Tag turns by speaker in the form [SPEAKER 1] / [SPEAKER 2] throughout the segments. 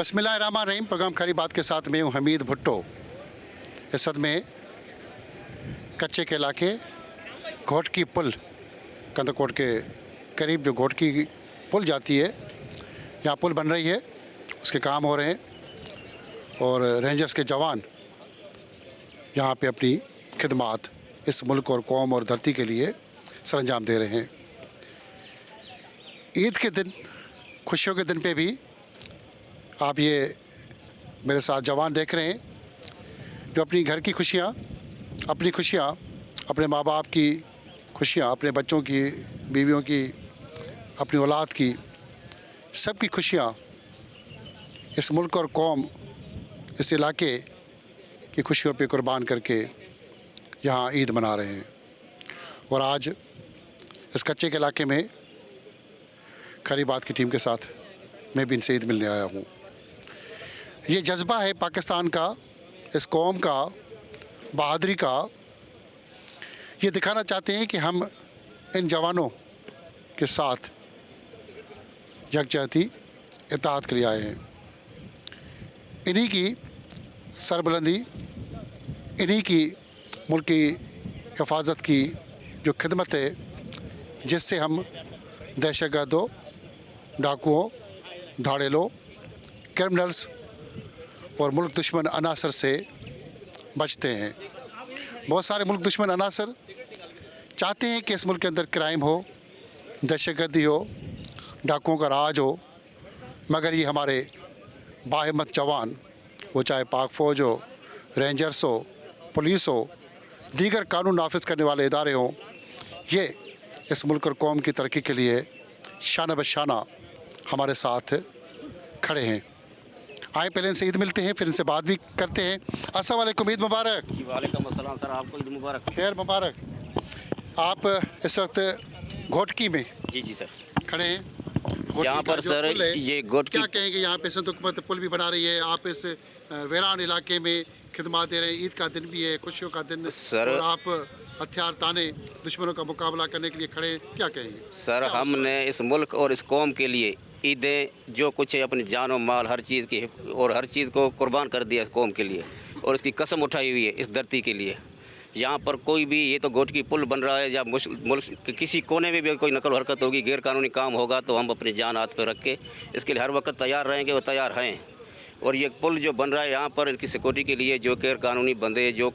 [SPEAKER 1] बिस्मिल्लाहिर्रहमानिर्रहीम। प्रोग्राम खरी बात के साथ मैं हूँ हमीद भुट्टो। इस वक्त में कच्चे के इलाके घोटकी पुल, कंदकोट के करीब जो घोटकी पुल जाती है, यहाँ पुल बन रही है, उसके काम हो रहे हैं और रेंजर्स के जवान यहाँ पे अपनी खिदमात इस मुल्क और कौम और धरती के लिए सरअंजाम दे रहे हैं। ईद के दिन, खुशियों के दिन पे भी आप ये मेरे साथ जवान देख रहे हैं जो अपनी घर की खुशियाँ, अपनी खुशियाँ, अपने माँ बाप की खुशियाँ, अपने बच्चों की, बीवियों की, अपनी औलाद की, सबकी खुशियाँ इस मुल्क और कौम, इस इलाके की खुशियों पे कुर्बान करके यहाँ ईद मना रहे हैं। और आज इस कच्चे के इलाके में खरी बात की टीम के साथ मैं भी इनसे ईद मिलने आया हूँ। ये जज्बा है पाकिस्तान का, इस कौम का, बहादुरी का। ये दिखाना चाहते हैं कि हम इन जवानों के साथ यकजहती इत्तेहाद के लिए आए हैं। इन्हीं की सरबुलंदी, इन्हीं की मुल्क की हिफाजत की जो खिदमत है, जिससे हम दहशतगर्दों, डाकुओं, धाड़ेलों, क्रिमिनल्स और मुल्क दुश्मन अनासर से बचते हैं। बहुत सारे मुल्क दुश्मन अनासर चाहते हैं कि इस मुल्क के अंदर क्राइम हो, दहशतगर्दी हो, डाकुओं का राज हो, मगर ये हमारे बाहिम्मत जवान, वो चाहे पाक फ़ौज हो, रेंजर्स हो, पुलिस हो, दीगर कानून नाफिज करने वाले इदारे हों, ये इस मुल्क और कौम की तरक्की के लिए शाना बशाना हमारे साथ खड़े हैं। आए पहले इनसे ईद मिलते हैं, फिर इनसे बात भी करते हैं। अस्सलाम वालेकुम, ईद मुबारक।
[SPEAKER 2] वालेकुम अस्सलाम सर, आपको ईद मुबारक।
[SPEAKER 1] खैर मुबारक। आप इस वक्त घोटकी में
[SPEAKER 2] जी सर
[SPEAKER 1] खड़े हैं।
[SPEAKER 2] यहाँ पर सर ये घोटकी,
[SPEAKER 1] क्या कहेंगे, यहाँ पे संदुकमत पुल भी बना रही है, आप इस वीरान इलाके में खिदमत दे रहे हैं। ईद का दिन भी है, खुशियों का दिन
[SPEAKER 2] सर,
[SPEAKER 1] और आप हथियार ताने दुश्मनों का मुकाबला करने के लिए खड़े हैं। क्या कहेंगे
[SPEAKER 2] सर? हमने इस मुल्क और इस कौम के लिए ईदें जो कुछ है, अपनी जान और माल, हर चीज़ की और हर चीज़ को कुर्बान कर दिया इस कौम के लिए, और इसकी कसम उठाई हुई है इस धरती के लिए। यहाँ पर कोई भी, ये तो घोटकी पुल बन रहा है, या मुल्क के किसी कोने में भी कोई नकल हरकत होगी, गैर कानूनी काम होगा, तो हम अपनी जान हाथ पर रख के इसके लिए हर वक्त तैयार रहेंगे और तैयार हैं। और ये पुल जो बन रहा है यहाँ पर, इनकी सिक्योरिटी के लिए जो गैर कानूनी बंदे, जो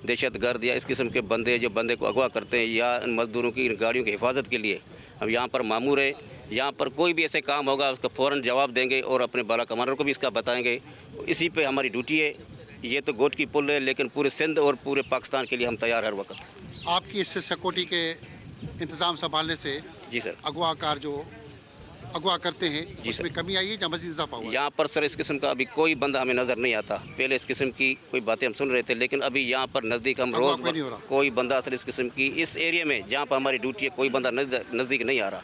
[SPEAKER 2] दहशतगर्द या इस किस्म के बंदे जो बंदे को अगवा करते हैं, या इन मज़दूरों की, इन गाड़ियों की हिफाजत के लिए हम यहाँ पर मामूर हैं। यहाँ पर कोई भी ऐसे काम होगा उसका फ़ौरन जवाब देंगे और अपने बाला कमांडर को भी इसका बताएंगे। इसी पे हमारी ड्यूटी है। ये तो घोटकी पुल है, लेकिन पूरे सिंध और पूरे पाकिस्तान के लिए हम तैयार हर वक्त।
[SPEAKER 1] आपकी इस सिक्योरिटी के इंतज़ाम संभालने से
[SPEAKER 2] जी सर,
[SPEAKER 1] अगवाकार जो अगवा करते हैं,
[SPEAKER 2] जी
[SPEAKER 1] उसमें कमी आई है या मज़ीद इजाफा हुआ है?
[SPEAKER 2] यहाँ पर सर इस किस्म का अभी कोई बंदा हमें नज़र नहीं आता। पहले इस किस्म की कोई बातें हम सुन रहे थे, लेकिन अभी यहाँ पर नज़दीक हम रोज़ कोई बंदा सर इस किस्म की, इस एरिया में जहाँ पर हमारी ड्यूटी है, कोई बंदा नज़दीक नहीं आ रहा।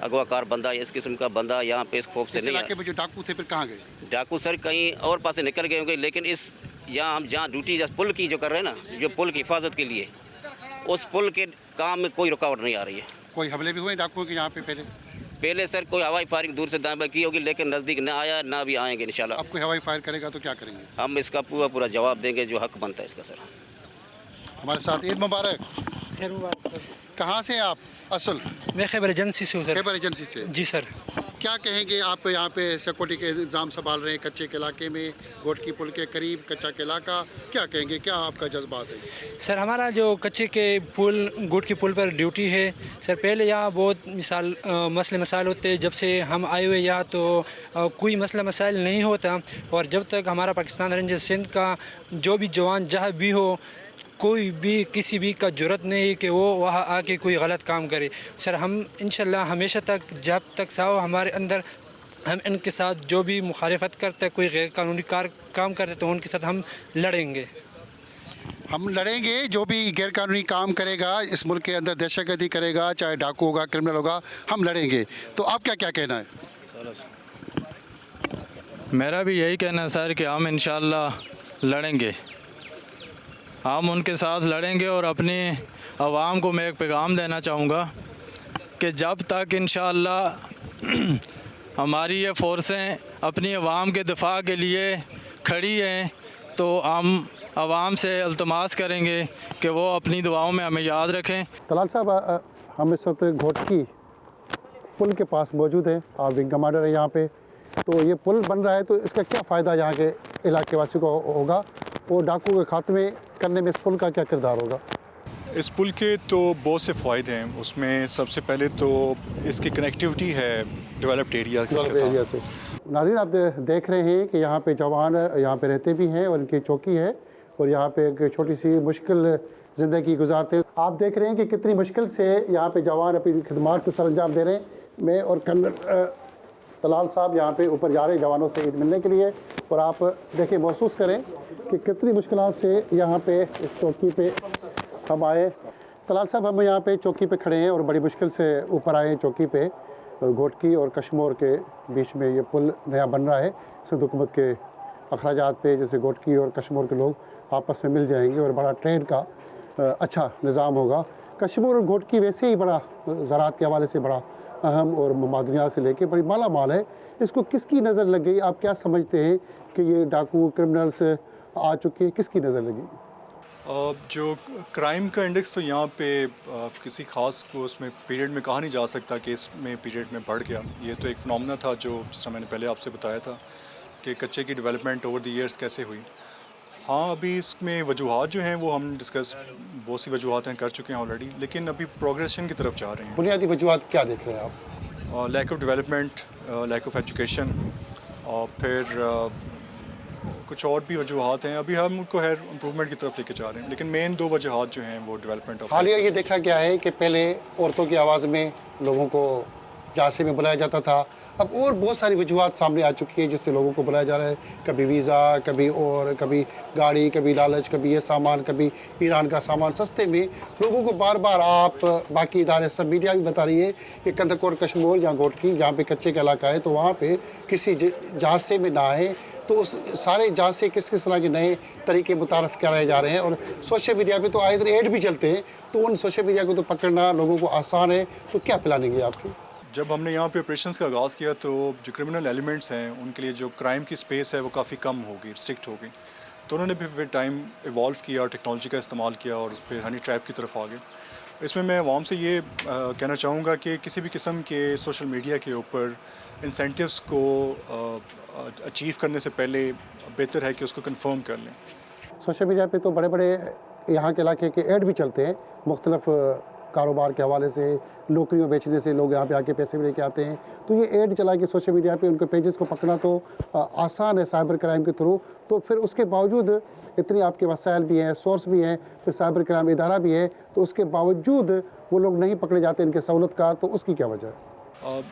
[SPEAKER 2] अगवाकार बंदा, इस किस्म का बंदा यहाँ पे इस खौफ से नहीं आ रहा।
[SPEAKER 1] जो डाकू थे फिर कहाँ गए?
[SPEAKER 2] डाकू सर कहीं और पास से निकल गए होंगे, लेकिन इस यहाँ हम जहाँ ड्यूटी पुल की जो कर रहे हैं ना, जो पुल की हिफाजत के लिए, उस पुल के काम में कोई रुकावट नहीं आ रही है।
[SPEAKER 1] कोई हमले भी हुए डाकुओं के यहाँ पे
[SPEAKER 2] पहले सर कोई हवाई फायरिंग दूर से दाएं की होगी, लेकिन नज़दीक ना आया, ना भी आएंगे इंशाल्लाह।
[SPEAKER 1] अब कोई हवाई फायर करेगा तो क्या करेंगे?
[SPEAKER 2] हम इसका पूरा जवाब देंगे जो हक बनता है इसका सर।
[SPEAKER 1] हमारे साथ ईद मुबारक।
[SPEAKER 3] खैर मुबारक।
[SPEAKER 1] कहाँ से आप? असल
[SPEAKER 3] मैं खैबर एजेंसी से हूँ सर।
[SPEAKER 1] खैबर एजेंसी से?
[SPEAKER 3] जी सर।
[SPEAKER 1] क्या कहेंगे, आप यहाँ पे सिक्योरिटी के इंतजाम संभाल रहे हैं कच्चे के इलाके में, घोटकी पुल के करीब कच्चा के इलाका, क्या कहेंगे, क्या आपका जज्बात है?
[SPEAKER 3] सर हमारा जो कच्चे के पुल, घोटकी पुल पर ड्यूटी है सर। पहले यहाँ बहुत मसले मसाइल होते, जब से हम आए हुए यहाँ तो कोई मसला मसाइल नहीं होता। और जब तक हमारा पाकिस्तान रेंजर्स सिंध का जो भी जवान जहाँ भी हो, कोई भी किसी भी का जुर्रत नहीं है कि वो वहाँ आके कोई गलत काम करे। सर हम इंशाल्लाह हमेशा तक, जब तक साव हमारे अंदर, हम इनके साथ जो भी मुखालिफत करते हैं, कोई गैर कानूनी काम करते तो उनके साथ हम लड़ेंगे।
[SPEAKER 1] हम लड़ेंगे, जो भी गैर कानूनी काम करेगा, इस मुल्क के अंदर दहशतगर्दी करेगा, चाहे डाकू होगा, क्रिमिनल होगा, हम लड़ेंगे। तो आप क्या कहना है?
[SPEAKER 4] मेरा भी यही कहना है सर कि हम इंशाल्लाह लड़ेंगे, हम उनके साथ लड़ेंगे। और अपनी आवाम को मैं एक पैगाम देना चाहूँगा कि जब तक इंशाअल्लाह हमारी ये फ़ोर्सें अपनी आवाम के दिफा के लिए खड़ी हैं, तो हम आवाम से अल्तमास करेंगे कि वो अपनी दुआओं में हमें याद रखें।
[SPEAKER 1] तलाल साहब, हम इस वक्त घोटकी पुल के पास मौजूद हैं। आप विंग कमांडर हैं यहाँ पे। तो ये पुल बन रहा है, तो इसका क्या फ़ायदा यहाँ के इलाके वासियों को होगा और डाकू के खात्मे करने में इस पुल का क्या किरदार होगा?
[SPEAKER 5] इस पुल के तो बहुत से फ़ायदे हैं। उसमें सबसे पहले तो इसकी कनेक्टिविटी है डेवलप्ड एरिया के
[SPEAKER 1] से। नाज़रीन, आप देख रहे हैं कि यहाँ पे जवान यहाँ पे रहते भी हैं और इनकी चौकी है और यहाँ पे एक छोटी सी मुश्किल ज़िंदगी गुजारते हैं। आप देख रहे हैं कि कितनी मुश्किल से यहाँ पे जवान अपनी खिदमत को सरअंजाम दे रहे हैं। मैं और कर्नल तलाल साहब यहाँ पे ऊपर जा रहे हैं जवानों से ईद मिलने के लिए, और आप देखिए, महसूस करें कि कितनी मुश्किलात से यहाँ पे इस चौकी पे हम आए। तलाल साहब, हम यहाँ पे चौकी पे खड़े हैं और बड़ी मुश्किल से ऊपर आए हैं चौकी पे। घोटकी और कश्मोर के बीच में ये पुल नया बन रहा है। सिंध हुकूमत के अखराजात पे जैसे घोटकी और कश्मोर के लोग आपस में मिल जाएंगे और बड़ा ट्रेड का अच्छा निज़ाम होगा। कश्मोर और घोटकी वैसे ही बड़ा ज़राअत के हवाले से बड़ा अहम और मादनियात से लेके बड़ी माला माल है। इसको किसकी नज़र लग गई? आप क्या समझते हैं कि ये डाकू क्रिमिनल्स आ चुके हैं, किसकी नज़र लगी?
[SPEAKER 5] जो क्राइम का इंडेक्स तो यहाँ पे किसी ख़ास को उसमें पीरियड में कहा नहीं जा सकता कि इसमें पीरियड में बढ़ गया। ये तो एक फिनोमेना था जो जिस तरह मैंने पहले आपसे बताया था कि कच्चे की डेवलपमेंट ओवर द ईयर्स कैसे हुई। हाँ, अभी इसमें वजूहात जो हैं वो हम डिस्कस बहुत सी वजूहात हैं कर चुके हैं ऑलरेडी, लेकिन अभी प्रोग्रेशन की तरफ जा रहे हैं।
[SPEAKER 1] बुनियादी वजूहात क्या देख रहे हैं आप?
[SPEAKER 5] Lack of development, lack of education, और फिर कुछ और भी वजूहात हैं। अभी हम उनको है इम्प्रूवमेंट की तरफ लेके जा रहे हैं, लेकिन मेन दो वजूहात जो हैं वो डेवलपमेंट ऑफ।
[SPEAKER 1] हालिया ये देखा गया है कि पहले औरतों की आवाज़ में लोगों को झांसे में बुलाया जाता था, अब और बहुत सारी वजूहात सामने आ चुकी है जिससे लोगों को बुलाया जा रहा है। कभी वीज़ा, कभी और, कभी गाड़ी, कभी लालच, कभी ये सामान, कभी ईरान का सामान सस्ते में। लोगों को बार बार आप बाकी इदारे सब मीडिया भी बता रही है कि कंदक और कश्मोर या घोटकी जहाँ पे कच्चे का इलाका है, तो वहाँ पे किसी झांसे में ना आए। तो उस सारे जहाँ से किस किस तरह के नए तरीके मुतारफ़ कराए जा रहे हैं। और सोशल मीडिया पे तो आए दिन ऐड भी चलते हैं, तो उन सोशल मीडिया को तो पकड़ना लोगों को आसान है। तो क्या प्लानिंग है आपकी?
[SPEAKER 5] जब हमने यहाँ पे ऑपरेशंस का आगाज़ किया तो जो क्रिमिनल एलिमेंट्स हैं उनके लिए जो क्राइम की स्पेस है वो काफ़ी कम हो गई, रिस्ट्रिक्ट हो गई। तो उन्होंने फिर टाइम इवॉल्व किया और टेक्नोलॉजी का इस्तेमाल किया और फिर हनी ट्रैप की तरफ आ गए। इसमें मैं आवाम से ये कहना चाहूँगा कि किसी भी किस्म के सोशल मीडिया के ऊपर इंसेंटिव्स को अचीव करने से पहले बेहतर है कि उसको कंफर्म कर लें।
[SPEAKER 1] सोशल मीडिया पे तो बड़े बड़े यहाँ के इलाके के ऐड भी चलते हैं, मुख्तलिफ कारोबार के हवाले से, नौकरियों बेचने से लोग यहाँ पे आके पैसे भी लेके आते हैं। तो ये ऐड चला के सोशल मीडिया पे उनके पेजेस को पकड़ना तो आसान है साइबर क्राइम के थ्रू। तो फिर उसके बावजूद इतनी आपके वसाइल भी हैं, सोर्स भी हैं, फिर साइबर क्राइम इदारा भी है, तो उसके बावजूद वो लोग नहीं पकड़े जाते इनके सहूलत का, तो उसकी क्या वजह है?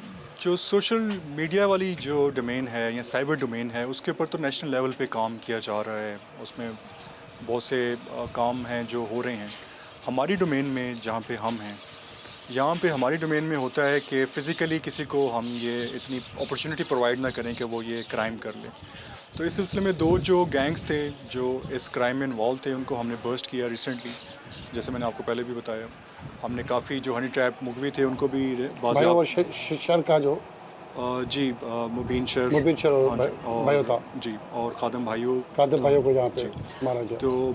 [SPEAKER 5] जो सोशल मीडिया वाली जो डोमेन है या साइबर डोमेन है, उसके ऊपर तो नेशनल लेवल पे काम किया जा रहा है। उसमें बहुत से काम हैं जो हो रहे हैं। हमारी डोमेन में जहाँ पे हम हैं, यहाँ पे हमारी डोमेन में होता है कि फ़िज़िकली किसी को हम ये इतनी अपॉर्चुनिटी प्रोवाइड ना करें कि वो ये क्राइम कर ले। तो इस सिलसिले में दो जो गैंग्स थे जो इस क्राइम में इन्वॉल्व थे उनको हमने बर्स्ट किया रिसेंटली। जैसे मैंने आपको पहले भी बताया, हमने काफ़ी जो हनी ट्रैप मुखवी थे उनको भी
[SPEAKER 1] शर का जो
[SPEAKER 5] जी मुबीन शर
[SPEAKER 1] और
[SPEAKER 5] जी और खादम भाइयों
[SPEAKER 1] को जहाँ पे मारा गया।
[SPEAKER 5] तो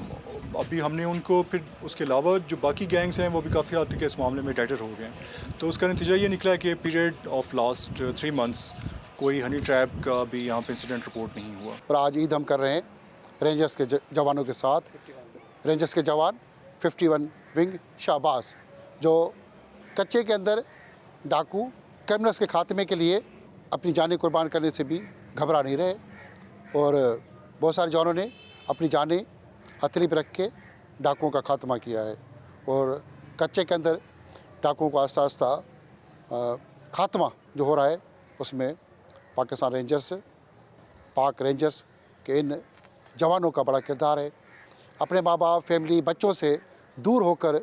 [SPEAKER 5] अभी हमने उनको फिर उसके अलावा जो बाकी गैंग्स हैं वो भी काफ़ी हद तक इस मामले में डेटर हो गए हैं। तो उसका नतीजा ये निकला कि पीरियड ऑफ लास्ट 3 मंथ्स कोई हनी ट्रैप का भी यहाँ पे इंसिडेंट रिपोर्ट नहीं हुआ।
[SPEAKER 1] और आज ईद हम कर रहे हैं रेंजर्स के जवानों के साथ। रेंजर्स के जवान 51 विंग शाहबाज जो कच्चे के अंदर डाकू क्रिमिनल्स के खात्मे के लिए अपनी जानें कुर्बान करने से भी घबरा नहीं रहे, और बहुत सारे जवानों ने अपनी जानें हथेली पर रख के डाकुओं का खात्मा किया है। और कच्चे के अंदर डाकुओं का आस्ता आस्ता खात्मा जो हो रहा है उसमें पाकिस्तान रेंजर्स, पाक रेंजर्स के इन जवानों का बड़ा किरदार है। अपने माँ बाप, फैमिली, बच्चों से दूर होकर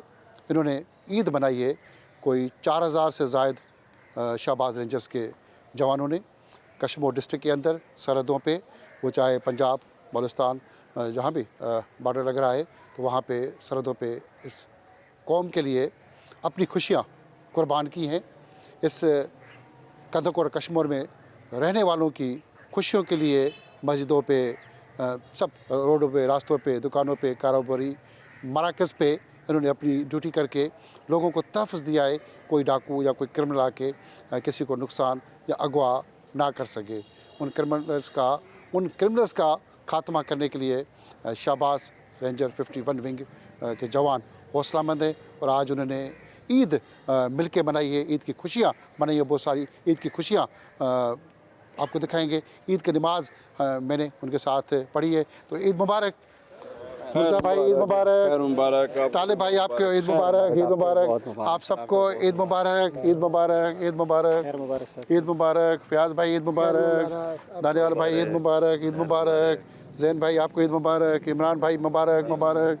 [SPEAKER 1] इन्होंने ईद मनाई है। कोई 4000 से ज़ायद शाहबाज रेंजर्स के जवानों ने कश्मीर डिस्ट्रिक्ट के अंदर सरहदों पे, वो चाहे पंजाब, बलूचिस्तान जहाँ भी बॉर्डर लग रहा है, तो वहाँ पे सरहदों पे इस कौम के लिए अपनी खुशियाँ कुर्बान की हैं। इस कंदक और कश्मीर में रहने वालों की खुशियों के लिए मस्जिदों पे, सब रोडों पे, रास्तों पे, दुकानों पे, कारोबारी मराकज़ पे इन्होंने अपनी ड्यूटी करके लोगों को तहफ़्फ़ुज़ दिया है, कोई डाकू या कोई क्रिमिनल आके किसी को नुकसान या अगवा ना कर सके। उन क्रिमिनल्स का खात्मा करने के लिए शाबाश रेंजर 51 विंग के जवान हौसलामंद हैं और आज उन्होंने ईद मिल के मनाई है, ईद की खुशियाँ मनाई है, बहुत सारी ईद की खुशियाँ आपको दिखाएंगे। ईद की नमाज मैंने उनके साथ पढ़ी है। तो ईद मुबारक मिर्ज़ा भाई, ईद मुबारक। ताले भाई आपके ईद मुबारक, ईद मुबारक आप सबको, ईद मुबारक, ईद मुबारक, ईद मुबारक, ईद मुबारक। फयाज भाई ईद मुबारक, दानियाल भाई ईद मुबारक, ईद मुबारक। जैन भाई आपको ईद मुबारक, इमरान भाई मुबारक मुबारक,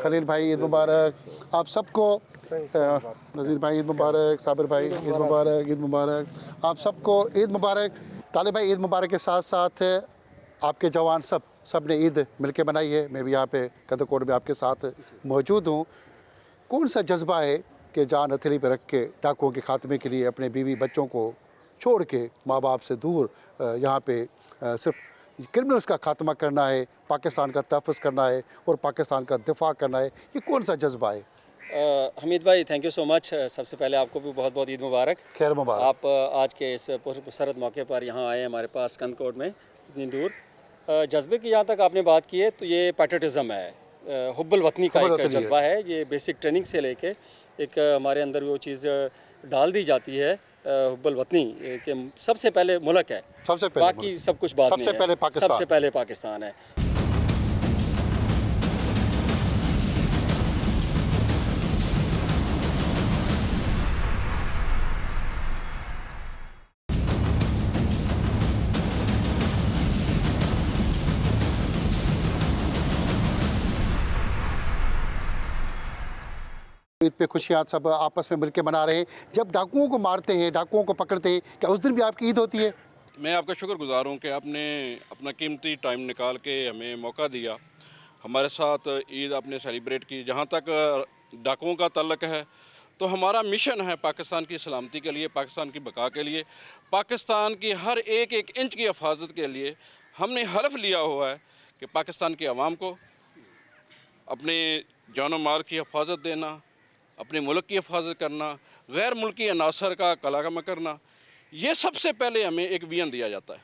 [SPEAKER 1] खलील भाई ईद मुबारक आप सबको, नज़ीर भाई ईद मुबारक, साबिर भाई ईद मुबारक, ईद मुबारक आप सबको, ईद मुबारक। ताले भाई ईद मुबारक के साथ साथ आपके जवान सब ने ईद मिलके मनाई है। मैं भी यहाँ पे कदरकोट में आपके साथ मौजूद हूँ। कौन सा जज्बा है कि जान हथेली पे रख के डाकुओं के खात्मे के लिए अपने बीवी बच्चों को छोड़ के माँ बाप से दूर यहाँ पे सिर्फ क्रिमिनल्स का खात्मा करना है, पाकिस्तान का तहफ़्फ़ुज़ करना है और पाकिस्तान का दिफा करना है, ये कौन सा जज्बा है?
[SPEAKER 6] हमीद भाई थैंक यू सो मच। सबसे पहले आपको भी बहुत बहुत ईद मुबारक।
[SPEAKER 1] खैर मुबारक।
[SPEAKER 6] आप आज के इस पुरसरत मौके पर यहाँ आए हमारे पास कंदकोट में इतनी दूर। जज्बे की जहाँ तक आपने बात की है तो ये पैट्रियटिज़म है, हुब्बुल वतनी का एक जज्बा है। ये बेसिक ट्रेनिंग से लेके एक हमारे अंदर वो चीज़ डाल दी जाती है, हुब्बुल वतनी कि सबसे पहले मुल्क है,
[SPEAKER 1] सबसे पहले
[SPEAKER 6] बाकी सब कुछ बात नहीं है, सबसे पहले पाकिस्तान है।
[SPEAKER 1] ईद पे खुशियाँ सब आपस में मिलके मना रहे हैं। जब डाकुओं को मारते हैं, डाकुओं को पकड़ते हैं, क्या उस दिन भी आपकी ईद होती है?
[SPEAKER 7] मैं आपका शुक्रगुजार हूँ कि आपने अपना कीमती टाइम निकाल के हमें मौका दिया, हमारे साथ ईद आपने सेलिब्रेट की। जहाँ तक डाकुओं का तल्लक है तो हमारा मिशन है पाकिस्तान की सलामती के लिए, पाकिस्तान की बका के लिए, पाकिस्तान की हर एक इंच की हिफाजत के लिए हमने हलफ लिया हुआ है कि पाकिस्तान की आवाम को अपने जान माल की हिफाजत देना, अपने मुल्क की हिफाजत करना, गैर मुल्की अनासर का कलाकमा करना, ये सबसे पहले हमें एक विजन दिया जाता है।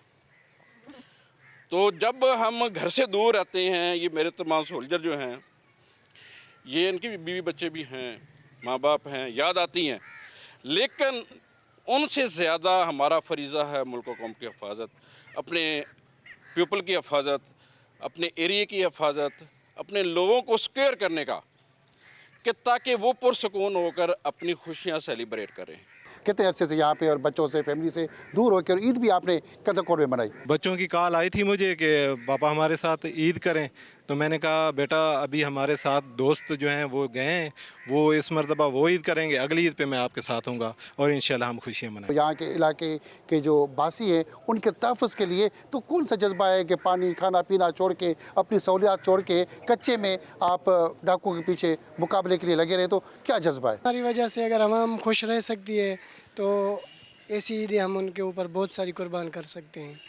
[SPEAKER 7] तो जब हम घर से दूर रहते हैं, ये मेरे तमाम सोल्जर जो हैं, ये इनकी बीवी बच्चे भी हैं, माँ बाप हैं, याद आती हैं, लेकिन उनसे ज़्यादा हमारा फरीज़ा है मुल्क व कौम की हिफाजत, अपने पीपल की हिफाजत, अपने एरिए की हिफाजत, अपने लोगों को स्क्योर करने का, कि ताकि वो पुरसकून होकर अपनी खुशियाँ सेलिब्रेट करें।
[SPEAKER 1] कितने अरसे से यहाँ पे और बच्चों से, फैमिली से दूर होकर ईद भी आपने कदरकोट में मनाई?
[SPEAKER 8] बच्चों की कॉल आई थी मुझे कि पापा हमारे साथ ईद करें, तो मैंने कहा बेटा अभी हमारे साथ दोस्त जो हैं वो गए हैं, वो इस मरतबा वो ईद करेंगे, अगली ईद पे मैं आपके साथ हूँगा और इंशाल्लाह हम खुशियाँ मनाएंगे।
[SPEAKER 1] यहाँ के इलाके के जो बासी हैं उनके तहफ़्फ़ुज़ के लिए तो कौन सा जज्बा है कि पानी खाना पीना छोड़ के, अपनी सहूलियात छोड़ के कच्चे में आप डाकुओं के पीछे मुकाबले के लिए लगे रहे, तो क्या जज्बा है?
[SPEAKER 9] हमारी वजह से अगर हम खुश रह सकती है तो ऐसी ईदें हम उनके ऊपर बहुत सारी कुर्बान कर सकते हैं।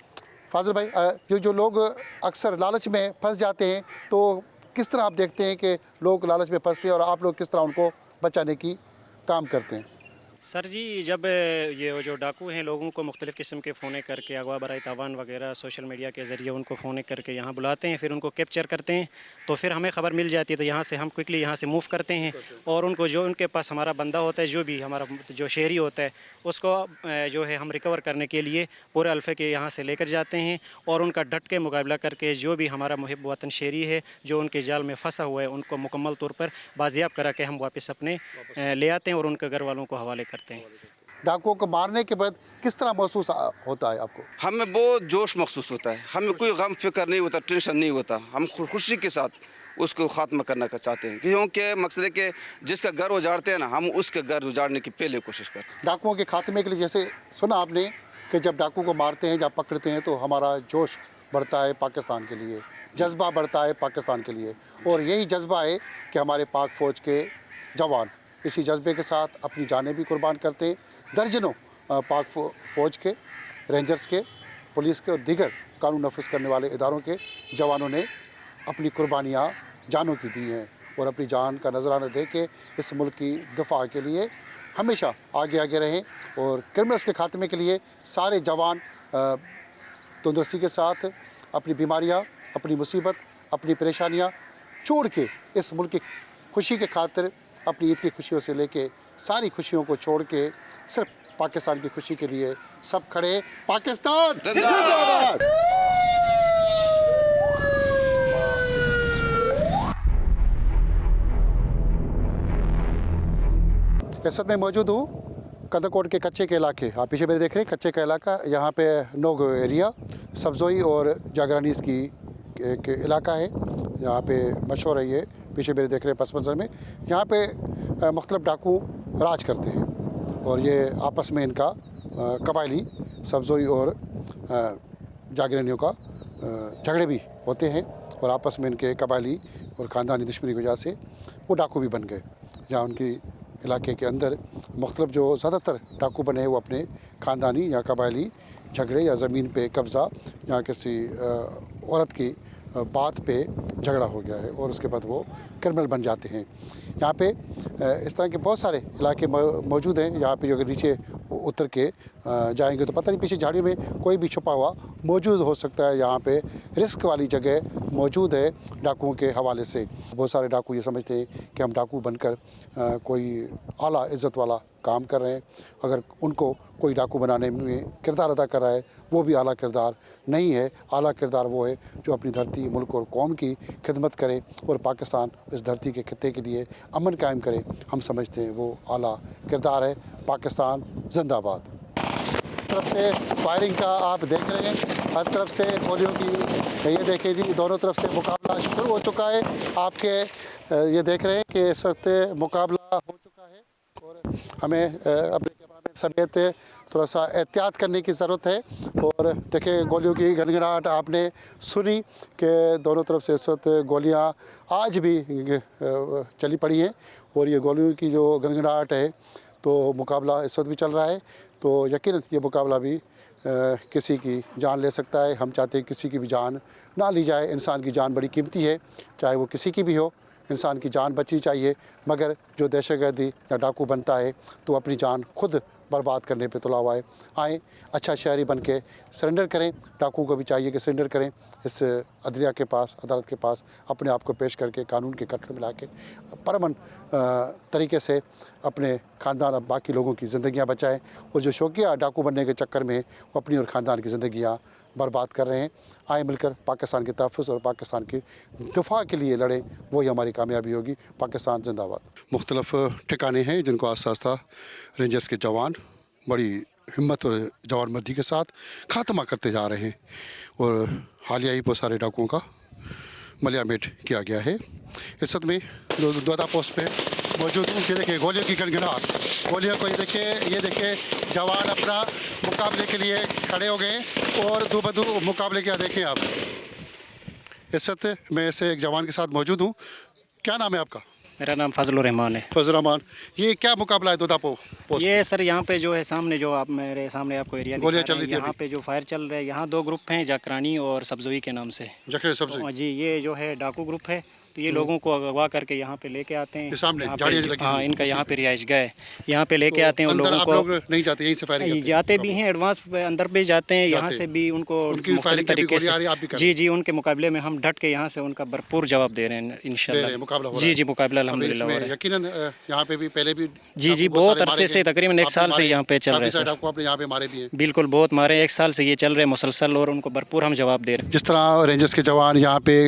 [SPEAKER 1] फाजिल भाई, जो लोग अक्सर लालच में फंस जाते हैं, तो किस तरह आप देखते हैं कि लोग लालच में फंसते हैं और आप लोग किस तरह उनको बचाने की काम करते हैं?
[SPEAKER 10] सर जी, जब ये जो डाकू हैं लोगों को मुख्तलिफ़ किस्म के फ़ोने करके अगवा बराए तावान वगैरह सोशल मीडिया के ज़रिए उनको फ़ोने करके यहाँ बुलाते हैं, फिर उनको कैप्चर करते हैं, तो फिर हमें ख़बर मिल जाती है, तो यहाँ से हम क्विकली यहाँ से मूव करते हैं और उनको जो उनके पास हमारा बंदा होता है, जो भी हमारा जो शहरी होता है, उसको जो है हम रिकवर करने के लिए पूरे अल्फ़े के यहाँ से लेकर जाते हैं और उनका डट के मुकाबला करके जो भी हमारा मुहिब वतन शहरी है जो उनके जाल में फंसा हुआ है, उनको मुकम्मल तौर पर बाजियाब करा के हम वापस अपने ले आते हैं और उनके घर वालों को हवाले करते हैं।
[SPEAKER 1] डाकुओं को मारने के बाद किस तरह महसूस होता है आपको?
[SPEAKER 11] हमें बहुत जोश महसूस होता है, हमें कोई गम फिक्र नहीं होता, टेंशन नहीं होता, हम खुशी के साथ उसको ख़त्म करना चाहते हैं, क्योंकि मकसद है कि जिसका घर उजाड़ते हैं ना, हम उसके घर उजाड़ने की पहले कोशिश करते हैं।
[SPEAKER 1] डाकुओं के खात्मे के लिए जैसे सुना आपने कि जब डाकू को मारते हैं, जब पकड़ते हैं, तो हमारा जोश बढ़ता है पाकिस्तान के लिए, जज्बा बढ़ता है पाकिस्तान के लिए, और यही जज्बा है कि हमारे पाक फ़ौज के जवान इसी जज्बे के साथ अपनी जानें भी कुर्बान करते हैं। दर्जनों पाक फ़ौज के रेंजर्स के पुलिस के और दीगर कानून नफज करने वाले इदारों के जवानों ने अपनी कुर्बानियाँ जानों की दी हैं और अपनी जान का नजराना दे के इस मुल्क की दिफा के लिए हमेशा आगे आगे रहें और क्रिमिनल्स के खात्मे के लिए सारे जवान तंदुरुस्ती के साथ अपनी बीमारियां, अपनी मुसीबत, अपनी परेशानियां छोड़ के इस मुल्क की खुशी के खातिर अपनी ईद की खुशियों से लेके सारी खुशियों को छोड़ के सिर्फ पाकिस्तान की खुशी के लिए सब खड़े। पाकिस्तान जिंदाबाद। इस वक्त मैं मौजूद हूँ कंदकोट के कच्चे के इलाके। आप पीछे मेरे देख रहे हैं कच्चे का इलाका। यहाँ पे नोग एरिया सब्जोई और जागरानीस की एक इलाका है। यहाँ पे मशहूर है ये, पीछे मेरे देख रहे हैं पस मंज़र में। यहाँ पे मुख्तलिफ डाकू राज करते हैं और ये आपस में इनका कबायली सब्जोई और जागरानियों का झगड़े भी होते हैं और आपस में इनके कबायली और ख़ानदानी दुश्मनी की वजह से वो डाकू भी बन गए। जहाँ उनकी इलाके के अंदर मुख्तलिफ जो ज़्यादातर डाकू बने हैं वो अपने ख़ानदानी या कबायली झगड़े या ज़मीन पे कब्ज़ा या किसी औरत की बात पे झगड़ा हो गया है और उसके बाद वो क्रिमिनल बन जाते हैं। यहाँ पे इस तरह के बहुत सारे इलाके मौजूद हैं। यहाँ पे जो अगर नीचे उतर के जाएंगे तो पता नहीं पीछे झाड़ियों में कोई भी छुपा हुआ मौजूद हो सकता है। यहाँ पे रिस्क वाली जगह मौजूद है डाकुओं के हवाले से। बहुत सारे डाकू ये समझते हैं कि हम डाकू बनकर कोई आला इज़्ज़त वाला काम कर रहे हैं। अगर उनको कोई डाकू बनाने में किरदार अदा कर रहा है वो भी आला किरदार नहीं है। आला किरदार वो है जो अपनी धरती, मुल्क और कौम की खिदमत करे और पाकिस्तान इस धरती के खित्ते के लिए अमन कायम करे। हम समझते हैं वो आला किरदार है। पाकिस्तान जिंदाबाद। तरफ से फायरिंग का आप देख रहे हैं, हर तरफ से गोलियों की ये देखें जी, दोनों तरफ से मुकाबला शुरू हो चुका है। आपके ये देख रहे हैं कि इस वक्त मुकाबला हो चुका है और हमें अपने कैमरामैन समेत थोड़ा सा एहतियात करने की ज़रूरत है। और देखिए गोलियों की गनगनाहट आपने सुनी कि दोनों तरफ से इस वक्त गोलियाँ आज भी चली पड़ी हैं और ये गोलियों की जो गनगनाहट है तो मुकाबला इस वक्त भी चल रहा है। तो यकीनन ये मुकाबला भी किसी की जान ले सकता है। हम चाहते हैं किसी की भी जान ना ली जाए। इंसान की जान बड़ी कीमती है, चाहे वो किसी की भी हो। इंसान की जान बचनी चाहिए, मगर जो दहशतगर्दी या डाकू बनता है तो अपनी जान खुद बर्बाद करने पे तुला हुआ है। आएँ अच्छा शहरी बन के सरेंडर करें। डाकू को भी चाहिए कि सरेंडर करें, इस अदलिया के पास, अदालत के पास अपने आप को पेश करके कानून के कटघरे में ला के परमन तरीके से अपने ख़ानदान और बाकी लोगों की ज़िंदगियाँ बचाएं। और जो शौकिया डाकू बनने के चक्कर में वो अपनी और ख़ानदान की ज़िंदगियाँ बर्बाद कर रहे हैं। आए मिलकर पाकिस्तान के तहफ़्फ़ुज़ और पाकिस्तान की दिफा के लिए लड़ें, वही हमारी कामयाबी होगी। पाकिस्तान जिंदाबाद। मुख्तलिफ़ ठिकाने हैं जिनको आस्ता आस्ता रेंजर्स के जवान बड़ी हिम्मत और जवानमर्दी के साथ ख़ात्मा करते जा रहे हैं और हालिया ही बहुत सारे डाकुओं का मलियामेट किया गया है। इस वक्त में दोदा पोस्ट पे मौजूद हूँ। ये देखिए गोलियों की गनगनाहट, गोलियों को ये देखिए जवान अपना मुकाबले के लिए खड़े हो गए और दो बदू मुकाबले क्या देखें आप। इस वक्त मैं ऐसे एक जवान के साथ मौजूद हूँ। क्या नाम है आपका?
[SPEAKER 10] मेरा नाम फजलुर रहमान है।
[SPEAKER 1] फजलुर रहमान, ये क्या मुकाबला है दोदा पोस्ट?
[SPEAKER 10] ये सर यहाँ पे जो है सामने जो आप मेरे सामने आपको एरिया
[SPEAKER 1] गोलियाँ चल रही थी,
[SPEAKER 10] यहाँ पे जो फायर चल रहा है, यहाँ दो ग्रुप हैं, जाकरानी और सब्जोई के नाम से।
[SPEAKER 1] जखरे सब्जोई
[SPEAKER 10] जी, ये जो है डाकू ग्रुप है। तो ये लोगों को अगवा करके यहाँ पे लेके आते हैं।
[SPEAKER 1] सामने
[SPEAKER 10] हाँ, इनका यहाँ पे रिहाइश गाह है, यहाँ पे लेके आते हैं उन लोगों को।
[SPEAKER 1] नहीं जाते, यहीं से फायरिंग
[SPEAKER 10] जाते भी हैं, एडवांस अंदर भी जाते हैं, यहाँ से भी उनको मुख्तलिफ तरीके से। जी, उनके मुकाबले में हम डट के यहाँ से उनका भरपूर जवाब दे रहे हैं इंशाल्लाह। जी, मुकाबला अल्हम्दुलिल्लाह हो रहा है।
[SPEAKER 1] यकीनन यहाँ पे भी पहले भी
[SPEAKER 10] जी बहुत अरसे से, तकरीबन 1 साल से यहाँ पे चल रहे हैं।
[SPEAKER 1] आपने यहाँ पे मारे भी हैं?
[SPEAKER 10] बिल्कुल, बहुत मारे, 1 साल से ये चल रहे हैं मुसलसल और उनको भरपूर हम जवाब दे रहे हैं।
[SPEAKER 1] जिस तरह रेंजर्स के जवान यहाँ पे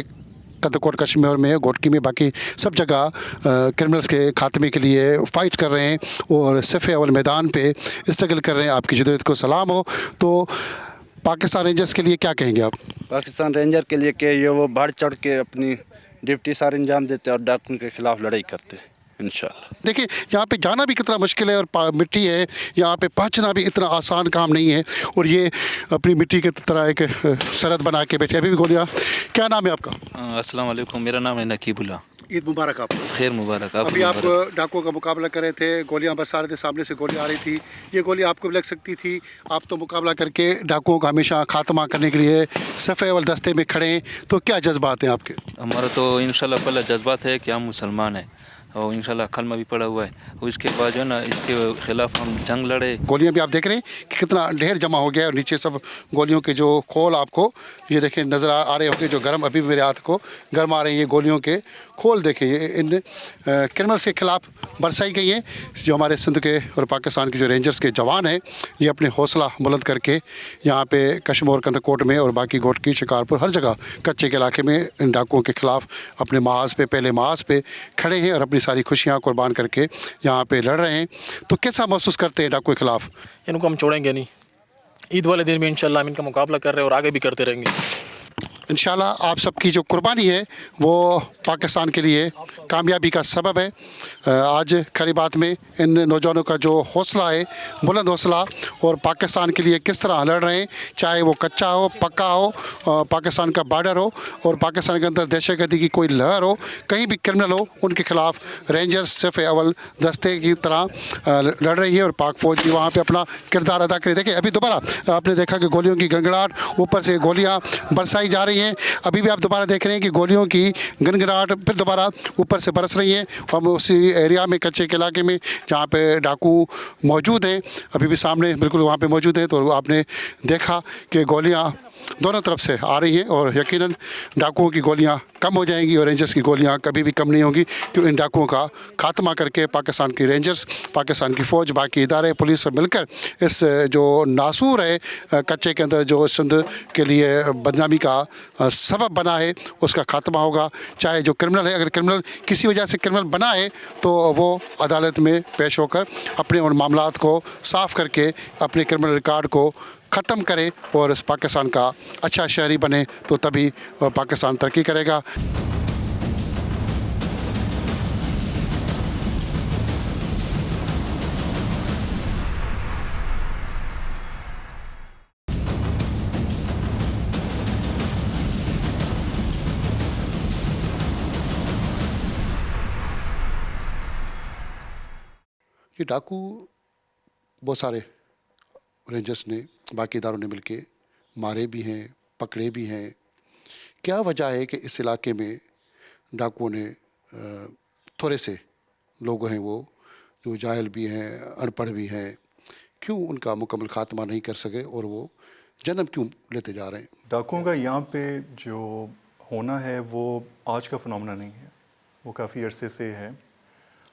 [SPEAKER 1] कंदकोट कश्मीर में, घोटकी में, बाकी सब जगह क्रिमिनल्स के खात्मे के लिए फ़ाइट कर रहे हैं और सफ़े अवल मैदान पे स्ट्रगल कर रहे हैं। आपकी जदोजहद को सलाम हो। तो पाकिस्तान रेंजर्स के लिए क्या कहेंगे आप?
[SPEAKER 11] पाकिस्तान रेंजर के लिए कि ये वो बढ़ चढ़ के अपनी ड्यूटी सारे अंजाम देते और डाकुओं के ख़िलाफ़ लड़ाई करते इंशाल्लाह।
[SPEAKER 1] देखिए यहाँ पे जाना भी कितना मुश्किल है और मिट्टी है, यहाँ पे पहुँचना भी इतना आसान काम नहीं है और ये अपनी मिट्टी की तरह एक सरहद बना के बैठे। अभी भी गोलियाँ। क्या नाम है आपका?
[SPEAKER 12] अस्सलाम वालेकुम, मेरा नाम है नकीबुल्ला।
[SPEAKER 1] ईद मुबारक आपको।
[SPEAKER 12] खैर मुबारक आपको।
[SPEAKER 1] अभी आप डाकुओं का मुकाबला कर रहे थे, गोलियां बरसा रहे थे, सामने से गोली आ रही थी, ये गोली आपको भी लग सकती थी। आप तो मुकाबला करके डाकुओं का हमेशा खात्मा करने के लिए सफ़े अव्वल दस्ते में खड़े हैं, तो क्या जज्बात हैं आपके?
[SPEAKER 12] हमारा तो इंशाल्लाह पहला जज्बात है कि हम मुसलमान हैं और इंशाल्लाह कलमा भी पड़ा हुआ है, और इसके बाद जो है ना इसके खिलाफ हम जंग लड़े।
[SPEAKER 1] गोलियां भी आप देख रहे हैं कि कितना ढेर जमा हो गया है, और नीचे सब गोलियों के जो खोल आपको ये देखें नज़र आ रहे होंगे, जो गर्म अभी भी मेरे हाथ को गर्म आ रहे हैं। ये गोलियों के खोल देखें, ये इन क्रिमिनल्स के खिलाफ बरसाई गई हैं। जो हमारे सिंध के और पाकिस्तान के जो रेंजर्स के जवान हैं, ये अपने हौसला बुलंद करके यहाँ पे कश्मीर कंदकोट में और बाकी गोट की शिकारपुर हर जगह कच्चे के इलाके में इन डाकुओं के खिलाफ अपने महाज पे, पहले महाज पे खड़े हैं और अपनी सारी खुशियाँ कुर्बान करके यहाँ पे लड़ रहे हैं। तो कैसा महसूस करते हैं डाकुओं के खिलाफ?
[SPEAKER 13] इनको हम छोड़ेंगे नहीं, ईद वाले दिन भी इंशाल्लाह हम इनका मुकाबला कर रहे हैं और आगे भी करते रहेंगे
[SPEAKER 1] इंशाल्लाह। आप सबकी जो कुर्बानी है वो पाकिस्तान के लिए कामयाबी का सबब है। आज खरी बात में इन नौजवानों का जो हौसला है, बुलंद हौसला, और पाकिस्तान के लिए किस तरह लड़ रहे हैं, चाहे वो कच्चा हो, पक्का हो, पाकिस्तान का बॉर्डर हो और पाकिस्तान के अंदर दहशतगर्दी की कोई लहर हो, कहीं भी क्रिमिनल हो, उनके खिलाफ रेंजर्स सिर्फ अव्वल दस्ते की तरह लड़ रही है और पाक फौज भी वहाँ पर अपना किरदार अदा करे। देखिए अभी दोबारा आपने देखा कि गोलियों की गड़गड़ाहट, ऊपर से गोलियाँ बरसाई जा रही हैं। अभी भी आप दोबारा देख रहे हैं कि गोलियों की गनगनाहट फिर दोबारा ऊपर से बरस रही हैं। हम उसी एरिया में, कच्चे के इलाके में जहाँ पे डाकू मौजूद हैं, अभी भी सामने बिल्कुल वहाँ पे मौजूद है। तो आपने देखा कि गोलियाँ दोनों तरफ से आ रही हैं और यकीनन डाकुओं की गोलियां कम हो जाएंगी और रेंजर्स की गोलियां कभी भी कम नहीं होंगी, क्योंकि इन डाकुओं का खात्मा करके पाकिस्तान की रेंजर्स, पाकिस्तान की फ़ौज, बाकी इदारे, पुलिस सब मिलकर इस जो नासूर है कच्चे के अंदर, जो सिंध के लिए बदनामी का सबब बना है, उसका खात्मा होगा। चाहे जो क्रिमिनल है, अगर क्रिमिनल किसी वजह से क्रिमिनल बना है तो वो अदालत में पेश होकर अपने उन मामलात को साफ़ करके अपने क्रिमिनल रिकॉर्ड को ख़त्म करे और इस पाकिस्तान का अच्छा शहरी बने, तो तभी पाकिस्तान तरक्की करेगा। ये डाकू बहुत सारे रेंजर्स ने, बाकी इदारों ने मिलके मारे भी हैं, पकड़े भी हैं। क्या वजह है कि इस इलाके में डाकुओं ने थोड़े से लोग हैं वो जो जाहिल भी हैं, अनपढ़ भी हैं, क्यों उनका मुकम्मल खात्मा नहीं कर सके और वो जन्म क्यों लेते जा रहे हैं?
[SPEAKER 5] डाकुओं का यहाँ पे जो होना है वो आज का फिनोमेना नहीं है, वो काफ़ी अरसे से है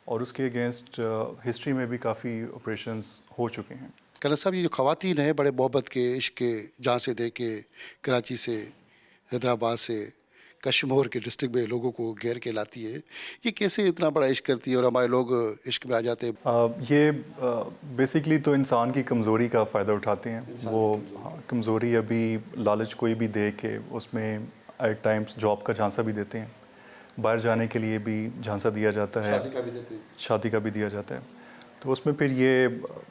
[SPEAKER 5] और उसके अगेंस्ट हिस्ट्री में भी काफ़ी ऑपरेशंस हो चुके हैं।
[SPEAKER 1] कलर साहब, ये जो ख़वातीन है बड़े मोहब्बत के, इश्क के, जान से दे के कराची से, हैदराबाद से, कश्मीर के डिस्ट्रिक्ट में लोगों को घेर के लाती है, ये कैसे इतना बड़ा इश्क करती है और हमारे लोग इश्क में आ जाते हैं?
[SPEAKER 5] ये बेसिकली तो इंसान की कमज़ोरी का फ़ायदा उठाते हैं। वो कमज़ोरी अभी लालच कोई भी दे के उसमें एट टाइम्स जॉब का झांसा भी देते हैं, बाहर जाने के लिए भी झांसा दिया जाता है, शादी का भी दिया जाता है। तो उसमें फिर ये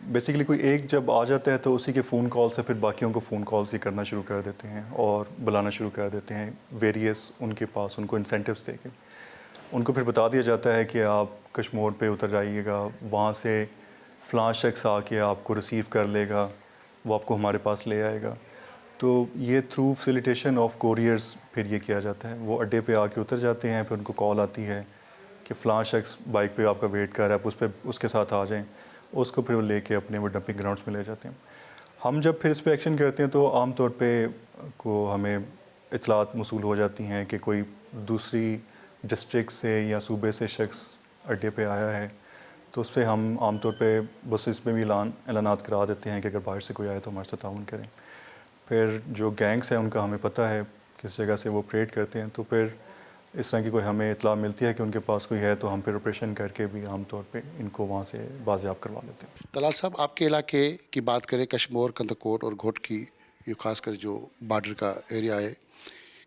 [SPEAKER 5] बेसिकली कोई एक जब आ जाता है तो उसी के फ़ोन कॉल से फिर बाकियों को फ़ोन कॉल्स ही करना शुरू कर देते हैं और बुलाना शुरू कर देते हैं वेरियस उनके पास, उनको इंसेंटिव्स दे के। उनको फिर बता दिया जाता है कि आप कश्मीर पे उतर जाइएगा, वहाँ से फ़लाँ शख्स आके आपको रिसीव कर लेगा, वो आपको हमारे पास ले आएगा। तो ये थ्रू फैसिलिटेशन ऑफ कोरियर्स फिर ये किया जाता है। वो अड्डे पे आके उतर जाते हैं, फिर उनको कॉल आती है कि फ़लाँ शख्स बाइक पे आपका वेट कर रहा है, आप उस पर उसके साथ आ जाएं। उसको फिर वो लेके अपने वो डंपिंग ग्राउंड्स में ले जाते हैं। हम जब फिर इस पर एक्शन करते हैं तो आम तौर पे को हमें इतलात मौसूल हो जाती हैं कि कोई दूसरी डिस्ट्रिक्ट से या सूबे से शख्स अड्डे पे आया है, तो उस पर हम आम तौर पे बस इसमें भी ऐलानात करा देते हैं कि अगर बाहर से कोई आए तो हमारे साथ ताउन करें। फिर जो गैंग्स हैं उनका हमें पता है किस जगह से वो ऑपरेट करते हैं, तो फिर इस तरह की कोई हमें इतला मिलती है कि उनके पास कोई है तो हम फिर ऑपरेशन करके भी आमतौर पे इनको वहाँ से बाजियाब करवा लेते हैं।
[SPEAKER 1] तलाल साहब, आपके इलाके की बात करें, कश्मीर, कंदकोट और घोट की, ये खासकर जो बॉर्डर का एरिया है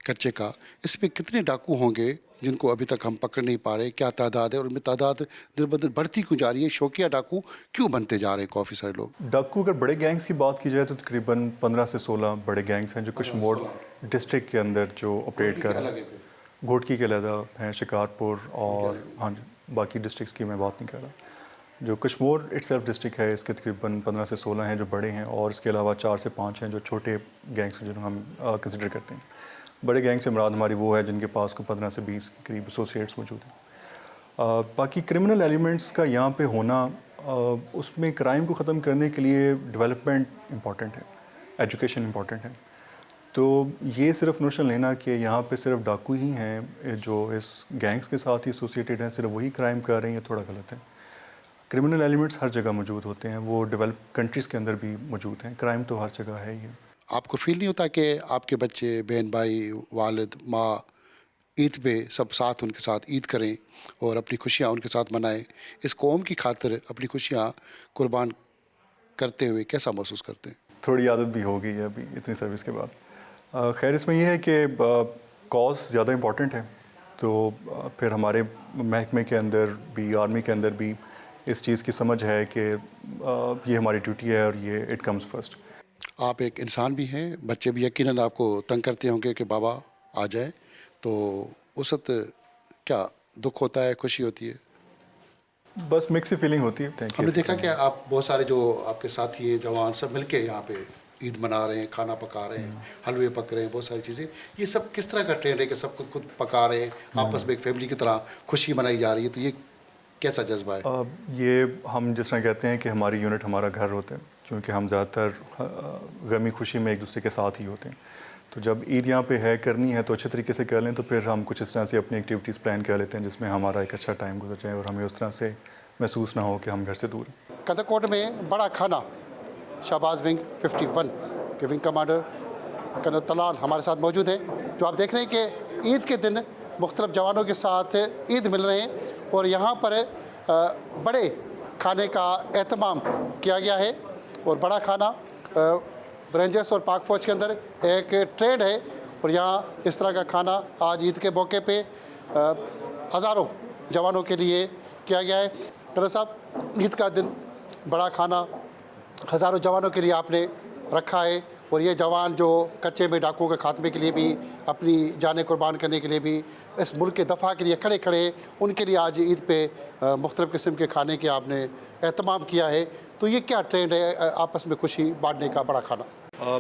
[SPEAKER 1] कच्चे का, इसमें कितने डाकू होंगे जिनको अभी तक हम पकड़ नहीं पा रहे? क्या तादाद है और उनमें तादाद दिन ब दिन बढ़ती क्यों जा रही है? शौकिया डाकू क्यों बनते जा रहे हैं काफ़ी सारे लोग?
[SPEAKER 5] डाकू अगर बड़े गैंग्स की बात की जाए तो तकरीबन 15 से 16 बड़े गैंग्स हैं जो कश्मीर डिस्ट्रिक्ट के अंदर जो ऑपरेट कर रहे हैं। घोटकी के अलहदा हैं, शिकारपुर और हाँ जी, बाकी डिस्ट्रिक्ट्स की मैं बात नहीं कर रहा। जो कश्मीर इटसेल्फ डिस्ट्रिक्ट है, इसके तकरीबन 15 से 16 हैं जो बड़े हैं, और इसके अलावा 4 से 5 हैं जो छोटे गैंग्स जिन्हें हम कंसिडर करते हैं। बड़े गैंग से मुराद हमारी वो है जिनके पास को 15 से 20 के करीब एसोसिएट्स मौजूद हैं। बाकी क्रिमिनल एलिमेंट्स का यहाँ पे होना, उसमें क्राइम को ख़त्म करने के लिए डेवलपमेंट इम्पॉर्टेंट है, एजुकेशन इम्पॉर्टेंट है। तो ये सिर्फ नोशन लेना कि यहाँ पे सिर्फ डाकू ही हैं जो इस गैंग्स के साथ ही एसोसिएटेड हैं, सिर्फ वही क्राइम कर रहे हैं, ये थोड़ा गलत है। क्रिमिनल एलिमेंट्स हर जगह मौजूद होते हैं, वो डेवलप कंट्रीज़ के अंदर भी मौजूद हैं। क्राइम तो हर जगह है ही।
[SPEAKER 1] आपको फील नहीं होता कि आपके बच्चे, बहन भाई, वालिद, माँ ईद पे सब साथ उनके साथ ईद करें और अपनी खुशियाँ उनके साथ मनाएं, इस कौम की खातिर अपनी खुशियाँ कुर्बान करते हुए कैसा महसूस करते हैं?
[SPEAKER 5] थोड़ी आदत भी हो गई है अभी इतनी सर्विस के बाद। खैर इसमें यह है कि कॉज ज़्यादा इम्पॉर्टेंट है, तो फिर हमारे महकमे के अंदर भी, आर्मी के अंदर भी इस चीज़ की समझ है कि ये हमारी ड्यूटी है और ये इट कम्स फर्स्ट।
[SPEAKER 1] आप एक इंसान भी हैं, बच्चे भी यकीनन आपको तंग करते होंगे कि बाबा आ जाए, तो उस वक्त क्या दुख होता है, खुशी होती है?
[SPEAKER 5] बस मिक्स फीलिंग होती है।
[SPEAKER 1] हमने देखा कि आप बहुत सारे जो आपके साथी हैं, जवान, सब मिलके यहाँ पे ईद मना रहे हैं, खाना पका रहे हैं, हलवे पक रहे हैं, बहुत सारी चीज़ें। ये सब किस तरह का ट्रेंड है कि सब खुद पका रहे हैं, आपस में एक फैमिली की तरह खुशी मनाई जा रही है, तो ये कैसा जज्बा है?
[SPEAKER 5] ये हम जिस तरह कहते हैं कि हमारी यूनिट हमारा घर होता है, क्योंकि हम ज़्यादातर गमी खुशी में एक दूसरे के साथ ही होते हैं। तो जब ईद यहाँ पे है, करनी है तो अच्छे तरीके से कर लें, तो फिर हम कुछ इस तरह से अपनी एक्टिविटीज़ प्लान कर लेते हैं जिसमें हमारा एक अच्छा टाइम गुजर जाए और हमें उस तरह से महसूस ना हो कि हम घर से दूर हैं।
[SPEAKER 1] कंदकोट में बड़ा खाना, शहबाज विंग 51 के विंग कमांडर कर्नल तलाल हमारे साथ मौजूद है, जो आप देख रहे हैं कि ईद के दिन मुख्तलिफ जवानों के साथ ईद मिल रहे हैं और यहाँ पर बड़े खाने का एहतमाम किया गया है। और बड़ा खाना रेंजर्स और पाक फ़ौज के अंदर एक ट्रेंड है और यहाँ इस तरह का खाना आज ईद के मौके पे हज़ारों जवानों के लिए किया गया है। कर्नल साहब, ईद का दिन, बड़ा खाना हज़ारों जवानों के लिए आपने रखा है और ये जवान जो कच्चे में डाकुओं के खात्मे के लिए भी, अपनी जानें कुर्बान करने के लिए भी, इस मुल्क के दफ़ा के लिए खड़े खड़े, उनके लिए आज ईद पे मुख्तलिफ़ किस्म के खाने के आपने एहतमाम किया है, तो ये क्या ट्रेंड है आपस में खुशी बांटने का? बड़ा खाना,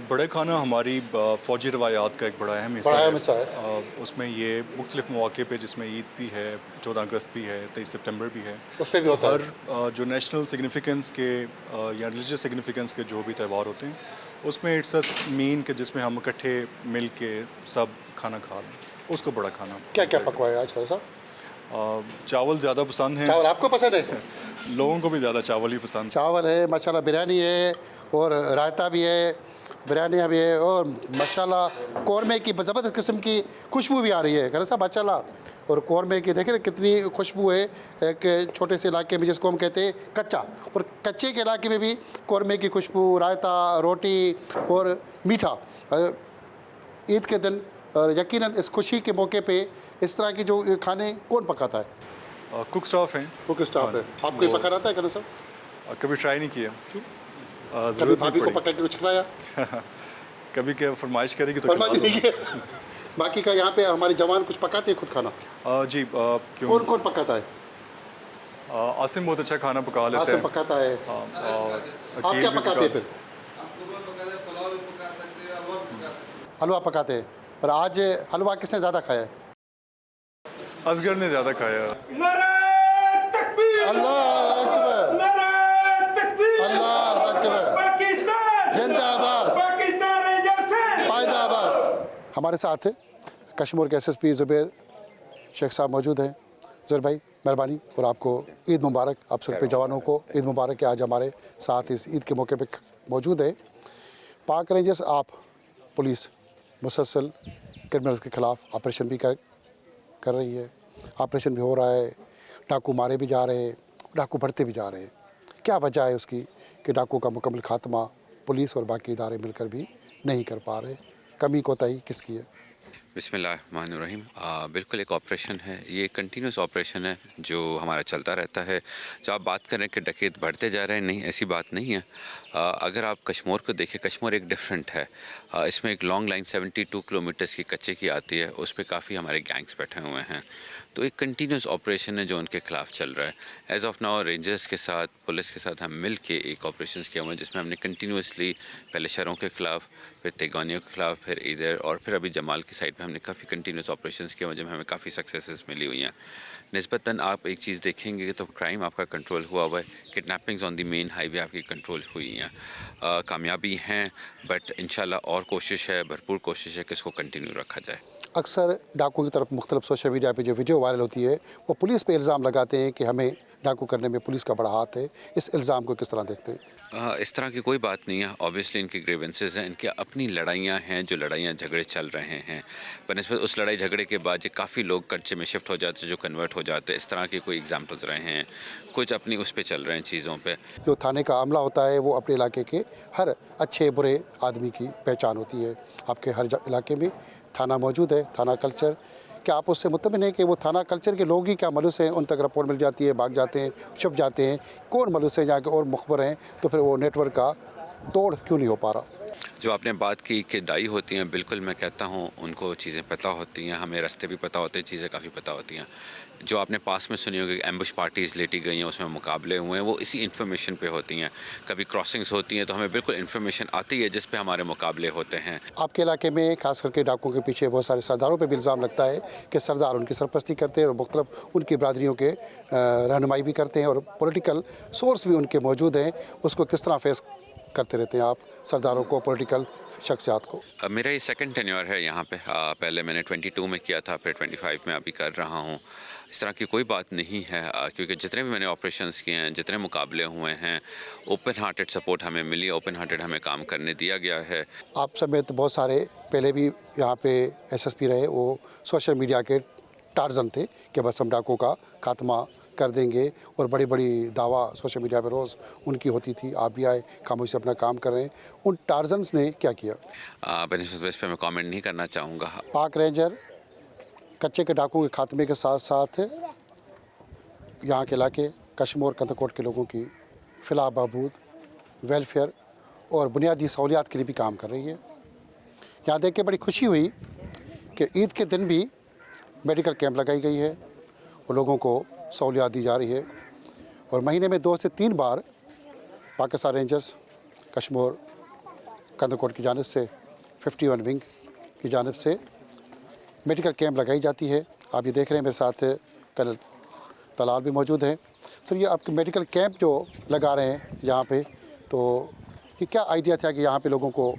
[SPEAKER 5] बड़े खाना हमारी फ़ौजी रवायात का एक बड़ा अहम हिस्सा है। उसमें ये मुख्तलिफ़ मौके पे, जिसमें ईद भी है, 14 अगस्त भी है, 23 सितंबर भी है,
[SPEAKER 1] उस पर भी होता है।
[SPEAKER 5] हर जो नेशनल सिग्निफिकेंस के या रिलीजियस सिग्निफिकेंस के जो भी त्यौहार होते हैं, उसमें इट्स अ मीन कि जिसमें हम इकट्ठे मिल के सब खाना खा लें, उसको बड़ा खाना।
[SPEAKER 1] क्या क्या पकवाया आज कर्नल साहब?
[SPEAKER 5] चावल ज़्यादा पसंद है।
[SPEAKER 1] चावल आपको पसंद है?
[SPEAKER 5] लोगों को भी ज़्यादा चावल ही पसंद।
[SPEAKER 1] चावल है माशाल्लाह, बिरयानी है और रायता भी है, बिरयानी भी है और माशाल्लाह कौरमे की ज़बरदस्त किस्म की खुशबू भी आ रही है कर्नल साहब माशाल्लाह। और कौरमे की देखें कितनी खुशबू है, एक छोटे से इलाके में जिसको हम कहते हैं कच्चा, और कच्चे के इलाके में भी कौरमे की खुशबू, रायता, रोटी और मीठा। ईद के दिन और यकीनन इस खुशी के मौके पे इस तरह के जो खाने कौन पकाता है?
[SPEAKER 5] कुक स्टाफ हैं।
[SPEAKER 1] कुक स्टाफ है। आपको ये पकाना आता है कर्नल साहब?
[SPEAKER 5] कभी ट्राई नहीं किया।
[SPEAKER 1] क्यों?
[SPEAKER 5] ज़रूरत
[SPEAKER 1] भाभी को पका के कुछ खिलाया?
[SPEAKER 5] कभी क्या फरमाइश करेगी तो
[SPEAKER 1] फरमाइश नहीं है। बाकी का यहाँ पे हमारे जवान कुछ पकाते हैं खुद खाना?
[SPEAKER 5] जी क्यों?
[SPEAKER 1] कौन कौन पकाता है?
[SPEAKER 5] आसिम बहुत अच्छा खाना पका लेता है।
[SPEAKER 1] आसिम पकाता है। आप क्या पकाते हैं फिर? हलवा पकाते हैं। पर आज हलवा किसने ज़्यादा खाया है?
[SPEAKER 5] असगर ने ज़्यादा खाया।
[SPEAKER 1] अल्लाह अकबर, अल्लाह अकबर, जिंदाबाद, फायदाबाद। हमारे साथ कश्मीर के SSP ज़ुबैर शेख साहब मौजूद हैं। ज़ुबैर भाई मेहरबानी, और आपको ईद मुबारक। आप सब पे जवानों को ईद मुबारक के आज हमारे साथ इस ईद के मौके पे मौजूद है। पाक रेंजर्स, आप पुलिस मुसलसल क्रिमिनल्स के ख़िलाफ़ ऑपरेशन भी कर रही है, ऑपरेशन भी हो रहा है, डाकू मारे भी जा रहे हैं, डाकू बढ़ते भी जा रहे हैं। क्या वजह है उसकी कि डाकू का मुकम्मल खात्मा पुलिस और बाकी इदारे मिलकर भी नहीं कर पा रहे? कमी कोताही किसकी है?
[SPEAKER 14] बिस्मिल्लाहिर्रहमानिर्रहीम। बिल्कुल एक ऑपरेशन है, ये कंटिन्यूस ऑपरेशन है जो हमारा चलता रहता है। जो आप बात करें कि डकैत बढ़ते जा रहे हैं, नहीं, ऐसी बात नहीं है। अगर आप कश्मीर को देखें, कश्मीर एक डिफरेंट है। इसमें एक लॉन्ग लाइन 72 किलोमीटर्स की कच्चे की आती है, उस पर काफ़ी हमारे गैंग्स बैठे हुए हैं। तो एक कंटिन्यूस ऑपरेशन है जो उनके ख़िलाफ़ चल रहा है। एज़ ऑफ नाउ रेंजर्स के साथ, पुलिस के साथ हम मिल के एक ऑपरेशन किया हुआ है जिसमें हमने कंटिन्यूसली पहले शहरों के ख़िलाफ़, फिर तेगानियों के ख़िलाफ़, फिर इधर और फिर अभी जमाल की साइड पे हमने काफ़ी कंटिन्यूस ऑपरेशंस किए हुए जिनमें हमें काफ़ी सक्सेसेस मिली हुई हैं। निस्बतन आप एक चीज़ देखेंगे तो क्राइम आपका कंट्रोल हुआ हुआ है। Kidnappings on the main highway आपकी कंट्रोल हुई हैं। कामयाबी हैं, बट इंशाल्लाह और कोशिश है, भरपूर कोशिश है कि इसको कंटिन्यू रखा जाए।
[SPEAKER 1] अक्सर डाकू की तरफ मुख्तलिफ सोशल मीडिया पे जो वीडियो वायरल होती है वो पुलिस पे इल्ज़ाम लगाते हैं कि हमें डाकू करने में पुलिस का बड़ा हाथ है। इस इल्ज़ाम को किस तरह देखते हैं?
[SPEAKER 14] इस तरह की कोई बात नहीं है। ऑब्वियसली इनकी ग्रीवेंसेस हैं, इनकी अपनी लड़ाइयाँ हैं, जो लड़ाइयाँ झगड़े चल रहे हैं। बनस्बत उस लड़ाई झगड़े के बाद ये काफ़ी लोग कच्चे में शिफ्ट हो जाते हैं, जो कन्वर्ट हो जाते हैं। इस तरह के कोई एग्जांपल्स रहे हैं, कुछ अपनी उस पे चल रहे हैं चीज़ों पे।
[SPEAKER 1] जो थाने का अमला होता है वो अपने इलाके के हर अच्छे बुरे आदमी की पहचान होती है। आपके हर इलाके में थाना मौजूद है, थाना कल्चर। क्या आप उससे मुतमिन हैं कि वो थाना कल्चर के लोग ही क्या मलूस हैं, उन तक रिपोर्ट मिल जाती है, भाग जाते हैं, छुप जाते हैं? कौन मलूस है जहाँ के और मुखबर हैं, तो फिर वो नेटवर्क का तोड़ क्यों नहीं हो पा रहा?
[SPEAKER 14] जो आपने बात की कि दाई होती हैं, बिल्कुल मैं कहता हूँ उनको चीज़ें पता होती हैं। हमें रास्ते भी पता होते हैं, चीज़ें काफ़ी पता होती हैं। जो आपने पास में सुनी होगी एम्बुश पार्टीज़ लेटी गई हैं, उसमें मुकाबले हुए हैं, वो इसी इन्फॉर्मेशन पे होती हैं। कभी क्रॉसिंग्स होती हैं तो हमें बिल्कुल इन्फॉर्मेशन आती है जिस पे हमारे मुकाबले होते हैं।
[SPEAKER 1] आपके इलाके में खास करके डाकुओं के पीछे बहुत सारे सरदारों पे भी इल्ज़ाम लगता है कि सरदार उनकी सरपरस्ती करते हैं और मुख्तलिफ उनकी बरादरियों के रहनुमाई भी करते हैं और पॉलिटिकल सोर्स भी उनके मौजूद हैं। उसको किस तरह फेस करते रहते हैं आप सरदारों को, पॉलिटिकल शख्सियात को?
[SPEAKER 14] मेरा ये सेकंड टेन्योर है यहाँ पे। पहले मैंने 22 में किया था, फिर 25 में अभी कर रहा हूँ। इस तरह की कोई बात नहीं है, क्योंकि जितने भी मैंने ऑपरेशंस किए हैं, जितने मुकाबले हुए हैं, ओपन हार्टेड सपोर्ट हमें मिली, ओपन हार्टेड हमें काम करने दिया गया है।
[SPEAKER 1] आप समेत बहुत सारे पहले भी यहाँ पे SSP रहे, वो सोशल मीडिया के टार्जन थे कि बस हम डाकुओं का खात्मा कर देंगे और बड़ी बड़ी दावा सोशल मीडिया पे रोज़ उनकी होती थी। आप भी आए, खामोशी से अपना काम कर रहे हैं। उन टार्जन्स ने क्या किया?
[SPEAKER 14] इस पे मैं कमेंट नहीं करना चाहूँगा।
[SPEAKER 1] पाक रेंजर कच्चे के डाकुओं के खात्मे के साथ साथ यहाँ के इलाके कश्मीर कंदकोट के लोगों की फ़िलाह बहबूद, वेलफेयर और बुनियादी सहूलियात के लिए भी काम कर रही है। यहाँ देख के बड़ी खुशी हुई कि ईद के दिन भी मेडिकल कैंप लगाई गई है और लोगों को सहूलियात दी जा रही है। और महीने में 2 से 3 बार पाकिस्तान रेंजर्स कश्मीर कंदकोट की जानिब से 51 विंग की जानिब से मेडिकल कैंप लगाई जाती है। आप ये देख रहे हैं, मेरे साथ कर्नल तलाल भी मौजूद हैं। सर, ये आपके मेडिकल कैंप जो लगा रहे हैं यहाँ पे, तो ये क्या आइडिया था कि यहाँ पे लोगों को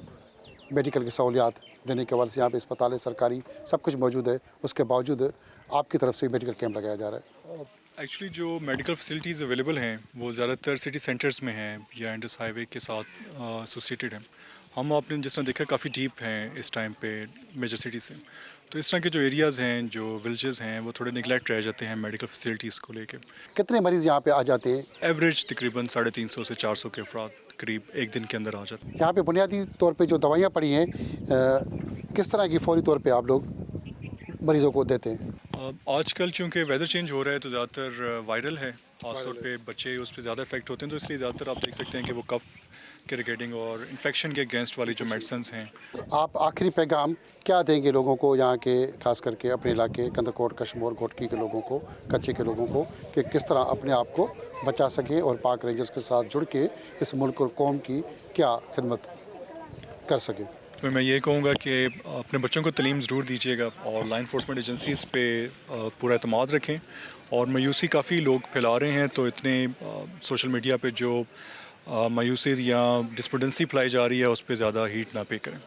[SPEAKER 1] मेडिकल की सहूलियात देने के हवाले से यहाँ पे अस्पताल है, सरकारी सब कुछ मौजूद है, उसके बावजूद आपकी तरफ से मेडिकल कैंप लगाया जा रहा है?
[SPEAKER 5] एक्चुअली जो मेडिकल फैसिलिटीज़ अवेलेबल हैं वो ज़्यादातर सिटी सेंटर्स में हैं या इंडस हाईवे के साथ एसोसिएटेड हैं। हम आपने जिस तरह देखा काफ़ी डीप हैं इस टाइम पे मेजर सिटी से, तो इस तरह के जो एरियाज़ हैं, जो विलेजेस हैं, वो थोड़े निगलेक्ट रह जाते हैं मेडिकल फैसिलिटीज़ को लेके।
[SPEAKER 1] कितने मरीज़ यहाँ पे आ जाते हैं?
[SPEAKER 5] एवरेज तकरीबन 350 से 400 के अफराद करीब एक दिन के अंदर आ जाते हैं।
[SPEAKER 1] यहाँ पे बुनियादी तौर पे जो दवाइयाँ पड़ी हैं, किस तरह की फौरी तौर पे आप लोग मरीज़ों को देते हैं?
[SPEAKER 5] आजकल चूँकि वेदर चेंज हो रहा है तो ज़्यादातर वायरल है, खासतौर पे बच्चे उस पर ज़्यादा इफेक्ट होते हैं, तो इसलिए ज़्यादातर आप देख सकते हैं कि वो कफ के रिगार्डिंग और इन्फेक्शन के अगेंस्ट वाली जो मेडिसिन्स हैं।
[SPEAKER 1] आप आखिरी पैगाम क्या देंगे लोगों को, यहाँ के खास करके अपने इलाके कंदकोट, कश्मीर, घोटकी के लोगों को, कच्चे के लोगों को, कि किस तरह अपने आप को बचा सकें और पाक रेंजर्स के साथ जुड़ के इस मुल्क और कौम की क्या खिदमत कर सकें?
[SPEAKER 5] तो मैं ये कहूँगा कि अपने बच्चों को तालीम ज़रूर दीजिएगा और लाइन इन्फोर्समेंट एजेंसीज़ पे पूरा एतमाद रखें। और मायूसी काफ़ी लोग फैला रहे हैं, तो इतने सोशल मीडिया पे जो मायूसी या डिस्पेंडेंसी फैलाई जा रही है उस पर ज़्यादा हीट ना पे करें।